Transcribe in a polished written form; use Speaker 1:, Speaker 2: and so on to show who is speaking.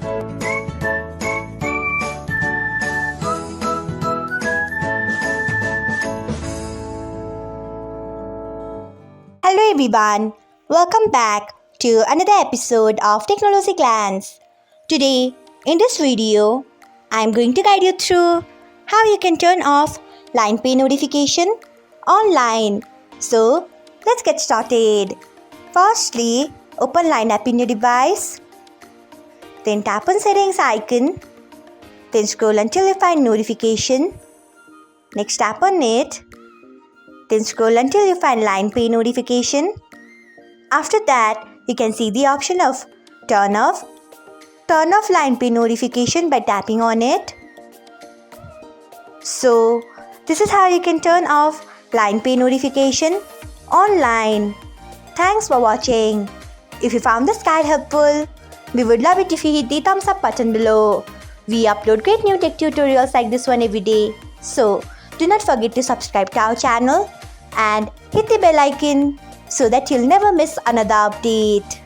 Speaker 1: Hello everyone, welcome back to another episode of Technologyglance. Today, in this video, I am going to guide you through how you can turn off line pay notification online. So, let's get started. Firstly, open Line app in your device. Then tap on settings icon. Then scroll until you find notification. Next tap on it. Then scroll until you find line pay notification. After that, you can see the option of turn off line pay notification by tapping on it. So, this is how you can turn off line pay notification online. Thanks for watching. If you found this guide helpful, we would love it if you hit the thumbs up button below. We upload great new tech tutorials like this one every day. So, do not forget to subscribe to our channel and hit the bell icon so that you'll never miss another update.